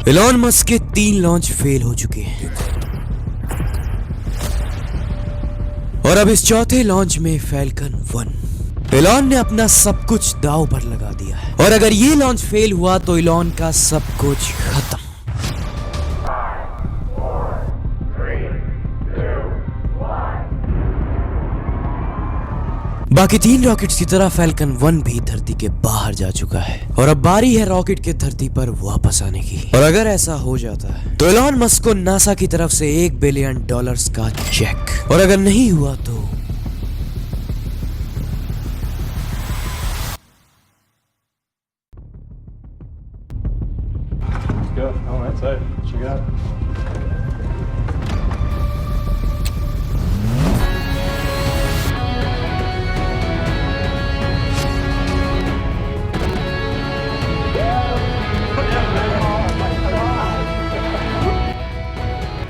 Elon Musk के 3 launch fail हो चुके हैं और अब इस चौथे लॉन्च में फैल्कन 1। एलॉन ने अपना सब कुछ दांव पर लगा दिया है और अगर ये लॉन्च फेल हुआ तो एलॉन का सब कुछ खत्म। बाकी 3 रॉकेट्स की तरह फैल्कन 1 भी धरती के बाहर जा चुका है और अब बारी है रॉकेट के धरती पर वापस आने की। और अगर ऐसा हो जाता है तो एलॉन मस्क को नासा की तरफ से $1 बिलियन का चेक, और अगर नहीं हुआ तो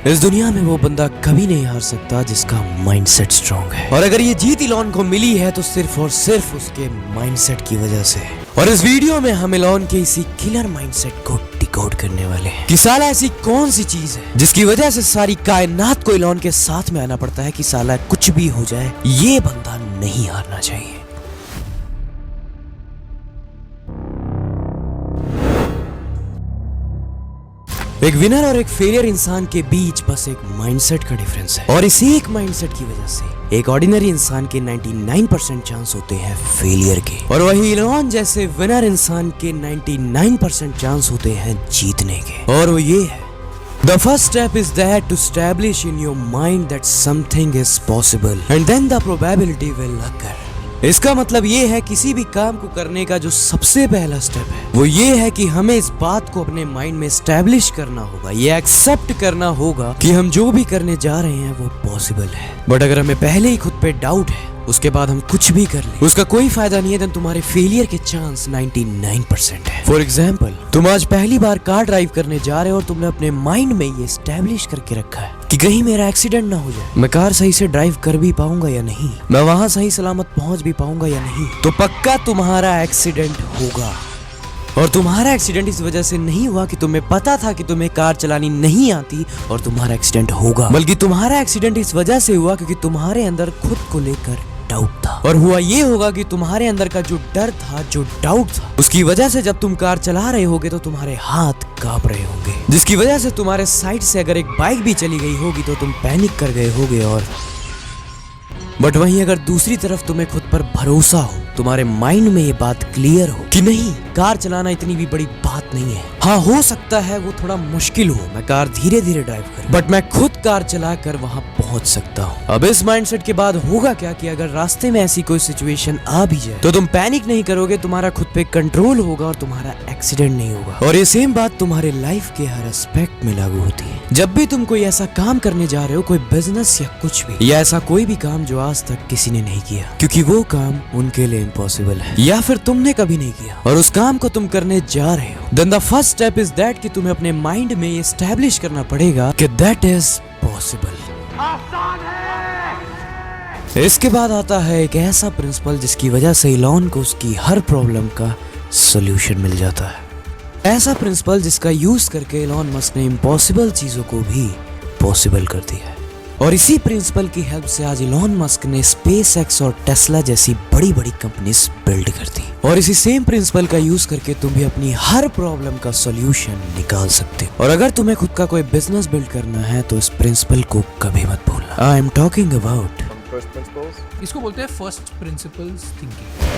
इस दुनिया में वो बंदा कभी नहीं हार सकता जिसका माइंडसेट स्ट्रांग है, और अगर ये जीत एलॉन को मिली है तो सिर्फ और सिर्फ उसके माइंडसेट की वजह से। और इस वीडियो में हम एलॉन के इसी किलर माइंडसेट को डिकोड करने वाले हैं कि साला ऐसी कौन सी चीज है जिसकी वजह से सारी कायनात को एलॉन के साथ में आना पड़ता है कि साला कुछ भी हो जाए ये बंदा नहीं हारना चाहिए। एक विनर और एक फेलियर इंसान के बीच बस एक माइंडसेट का डिफरेंस है, और इसी एक माइंडसेट की वजह से एक ऑर्डिनरी इंसान के 99% चांस होते हैं फेलियर के, और वही एलॉन जैसे विनर इंसान के 99% चांस होते हैं जीतने के। और वो ये है, The first step is that to establish in your mind that something is possible and then the probability will occur। इसका मतलब ये है किसी भी काम को करने का जो सबसे पहला स्टेप है वो ये है कि हमें इस बात को अपने माइंड में एस्टैब्लिश करना होगा, ये एक्सेप्ट करना होगा कि हम जो भी करने जा रहे हैं वो पॉसिबल है। बट अगर हमें पहले ही खुद पे डाउट है उसके बाद हम कुछ भी कर लें उसका कोई फायदा नहीं है, देन तुम्हारे फेलियर के चांस 99% है। फॉर एग्जाम्पल, तुम आज पहली बार कार ड्राइव करने जा रहे हो और तुमने अपने माइंड में ये एस्टैब्लिश करके रखा है कि कहीं मेरा एक्सीडेंट ना हो जाए, मैं कार सही से ड्राइव कर भी पाऊंगा या नहीं, मैं वहां सही सलामत पहुंच भी पाऊंगा या नहीं, तो पक्का तुम्हारा एक्सीडेंट होगा। और तुम्हारा एक्सीडेंट इस वजह से नहीं हुआ कि तुम्हें पता था कि तुम्हें कार चलानी नहीं आती और तुम्हारा एक्सीडेंट होगा, बल्कि तुम्हारा एक्सीडेंट इस वजह से हुआ क्योंकि तुम्हारे अंदर खुद को लेकर डाउट था। और हुआ ये होगा कि तुम्हारे अंदर का जो डर था, जो डाउट था, उसकी वजह से जब तुम कार चला रहे होगे तो तुम्हारे हाथ कांप रहे होंगे, जिसकी वजह से तुम्हारे साइड से अगर एक बाइक भी चली गई होगी तो तुम पैनिक कर गए होगे। और बट वहीं अगर दूसरी तरफ तुम्हें खुद पर भरोसा हो, तुम्हारे माइंड में ये बात क्लियर हो कि नहीं, कार चलाना इतनी भी बड़ी बात नहीं है, हाँ हो सकता है वो थोड़ा मुश्किल हो, मैं कार धीरे धीरे ड्राइव करूं, बट मैं खुद कार चलाकर वहां पहुंच सकता हूं। अब इस माइंडसेट के बाद होगा क्या कि अगर रास्ते में ऐसी कोई सिचुएशन आ भी जाए तो तुम पैनिक नहीं करोगे, तुम्हारा खुद पे कंट्रोल होगा और तुम्हारा एक्सीडेंट नहीं होगा। और ये सेम बात तुम्हारे लाइफ के हर एस्पेक्ट में लागू होती है। जब भी तुम कोई ऐसा काम करने जा रहे हो, कोई बिजनेस या कुछ भी, या ऐसा कोई भी काम जो आज तक किसी ने नहीं किया क्योंकि वो काम उनके लिए इम्पॉसिबल है या फिर तुमने कभी नहीं किया, और उस काम को तुम करने जा रहे हो, then the first step is that कि तुम्हें अपने माइंड में एस्टैब्लिश करना पड़ेगा कि दैट इज पॉसिबल। आसान है। इसके बाद आता है एक ऐसा प्रिंसिपल जिसकी वजह से एलॉन को उसकी हर प्रॉब्लम का सॉल्यूशन मिल जाता है। ऐसा प्रिंसिपल जिसका यूज करके एलॉन मस्क ने इम्पॉसिबल चीजों को भी पॉसिबल कर दिया है। और इसी प्रिंसिपल की हेल्प से आज एलॉन मस्क ने SpaceX और टेस्ला जैसी बड़ी बड़ी कंपनीज बिल्ड कर दी। और इसी सेम प्रिंसिपल का यूज करके तुम भी अपनी हर प्रॉब्लम का सॉल्यूशन निकाल सकते हो। और अगर तुम्हें खुद का कोई बिजनेस बिल्ड करना है तो इस प्रिंसिपल को कभी मत भूलना। I am talking about first principles. इसको बोलते हैं first principles thinking.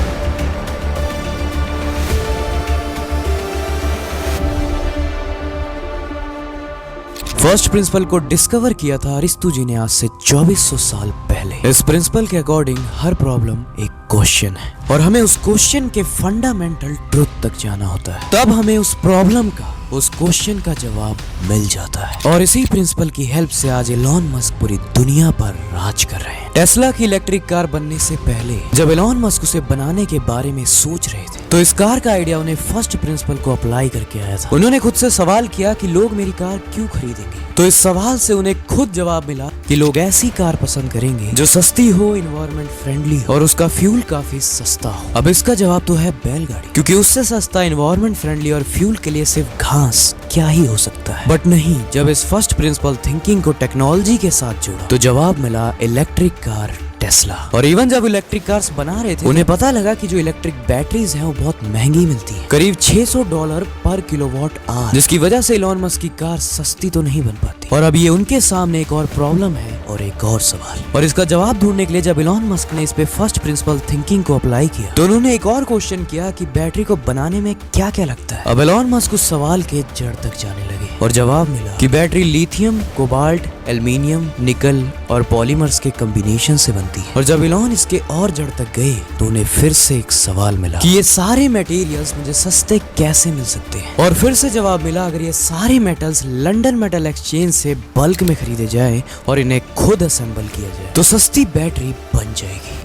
First principle को डिस्कवर किया था अरिस्तु जी ने आज से 2400 साल पहले। इस प्रिंसिपल के अकॉर्डिंग हर प्रॉब्लम एक क्वेश्चन है और हमें उस क्वेश्चन के फंडामेंटल ट्रुथ तक जाना होता है, तब हमें उस प्रॉब्लम का, उस क्वेश्चन का जवाब मिल जाता है। और इसी प्रिंसिपल की हेल्प से आज एलॉन मस्क पूरी दुनिया पर राज कर रहे हैं। टेस्ला की इलेक्ट्रिक कार बनने से पहले जब एलॉन मस्क उसे बनाने के बारे में सोच रहे थे तो इस कार का आइडिया उन्हें फर्स्ट प्रिंसिपल को अप्लाई करके आया था। उन्होंने खुद से सवाल किया कि लोग मेरी कार क्यों खरीदेंगे, तो इस सवाल से उन्हें खुद जवाब मिला कि लोग ऐसी कार पसंद करेंगे जो सस्ती हो, इन्वायरमेंट फ्रेंडली हो और उसका फ्यूल काफी सस्ता हो। अब इसका जवाब तो है बैलगाड़ी, क्योंकि उससे सस्ता, इन्वायरमेंट फ्रेंडली और फ्यूल के लिए सिर्फ घास क्या ही हो सकता है। बट नहीं, जब इस फर्स्ट प्रिंसिपल थिंकिंग को टेक्नोलॉजी के साथ जोड़ा तो जवाब मिला इलेक्ट्रिक कार टेस्ला। और इवन जब इलेक्ट्रिक कार्स बना रहे थे उन्हें पता लगा कि जो इलेक्ट्रिक बैटरीज हैं वो बहुत महंगी मिलती है, करीब $600 पर किलोवाट आवर, जिसकी वजह से एलॉन मस्क की कार सस्ती तो नहीं बन पाती। और अब ये उनके सामने एक और प्रॉब्लम है और एक और सवाल, और इसका जवाब ढूंढने के लिए जब एलॉन मस्क ने इस पे फर्स्ट प्रिंसिपल थिंकिंग को अप्लाई किया तो उन्होंने एक और क्वेश्चन किया कि बैटरी को बनाने में क्या क्या लगता है। अब एलॉन मस्क उस सवाल के जड़ तक जाने लगे और जवाब मिला कि बैटरी लिथियम, कोबाल्ट, एल्युमिनियम, निकल और पॉलीमर्स के कॉम्बिनेशन से बनती है। और जब एलॉन इसके और जड़ तक गए तो उन्हें फिर से एक सवाल मिला कि ये सारे मटेरियल्स मुझे सस्ते कैसे मिल सकते हैं। और फिर से जवाब मिला, अगर ये सारे मेटल्स लंदन मेटल एक्सचेंज से बल्क में खरीदे जाए और इन्हें खुद असेंबल किया जाए तो सस्ती बैटरी बन जाएगी।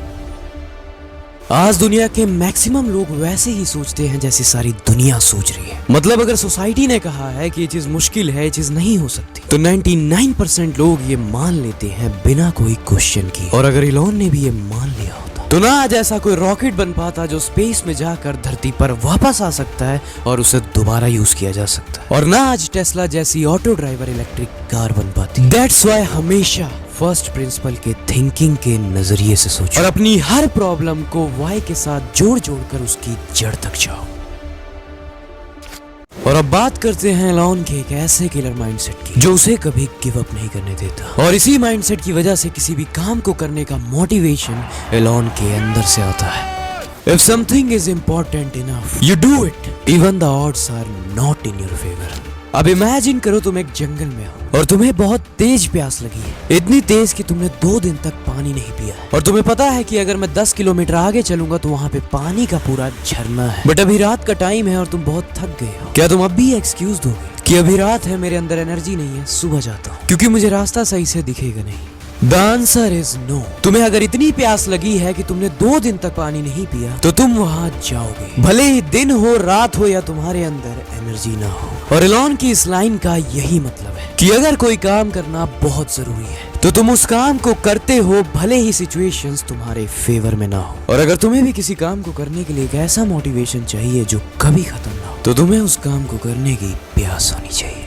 आज दुनिया के मैक्सिमम लोग वैसे ही सोचते हैं जैसी सारी दुनिया सोच रही है। मतलब अगर सोसाइटी ने कहा है कि ये चीज मुश्किल है, ये चीज नहीं हो सकती, तो 99% लोग ये मान लेते हैं बिना कोई क्वेश्चन की। और अगर एलॉन ने भी ये मान लिया होता तो ना आज ऐसा कोई रॉकेट बन पाता जो स्पेस में जाकर धरती पर वापस आ सकता है और उसे दोबारा यूज किया जा सकता है, और ना आज टेस्ला जैसी ऑटो ड्राइवर इलेक्ट्रिक कार बन पाती। दैट्स व्हाई हमेशा फर्स्ट प्रिंसिपल के थिंकिंग के नजरिए से सोचो और अपनी हर प्रॉब्लम को वाई के साथ जोड़ कर उसकी जड़ तक जाओ। और अब बात करते हैं एलॉन के एक ऐसे किलर माइंडसेट की जो उसे कभी गिव अप नहीं करने देता, और इसी माइंडसेट की वजह से किसी भी काम को करने का मोटिवेशन एलॉन के अंदर से आता है। If something is important enough, you do it, even the odds are not in your favor. अब इमेजिन करो तुम एक जंगल में हो और तुम्हें बहुत तेज प्यास लगी है, इतनी तेज कि तुमने 2 दिन तक पानी नहीं पिया है, और तुम्हें पता है कि अगर मैं 10 किलोमीटर आगे चलूंगा तो वहाँ पे पानी का पूरा झरना है। बट अभी रात का टाइम है और तुम बहुत थक गए हो। क्या तुम अब भी एक्सक्यूज दोगे कि अभी रात है, मेरे अंदर एनर्जी नहीं है, सुबह जाता हूँ क्योंकि मुझे रास्ता सही से दिखेगा नहीं? The answer is no. तुम्हें अगर इतनी प्यास लगी है कि तुमने 2 दिन तक पानी नहीं पिया तो तुम वहाँ जाओगे, भले ही दिन हो, रात हो या तुम्हारे अंदर एनर्जी ना हो। और एलॉन की इस लाइन का यही मतलब है कि अगर कोई काम करना बहुत जरूरी है तो तुम उस काम को करते हो, भले ही सिचुएशंस तुम्हारे फेवर में ना हो। और अगर तुम्हें भी किसी काम को करने के लिए एक ऐसा मोटिवेशन चाहिए जो कभी खत्म ना हो तो तुम्हें उस काम को करने की प्यास होनी चाहिए।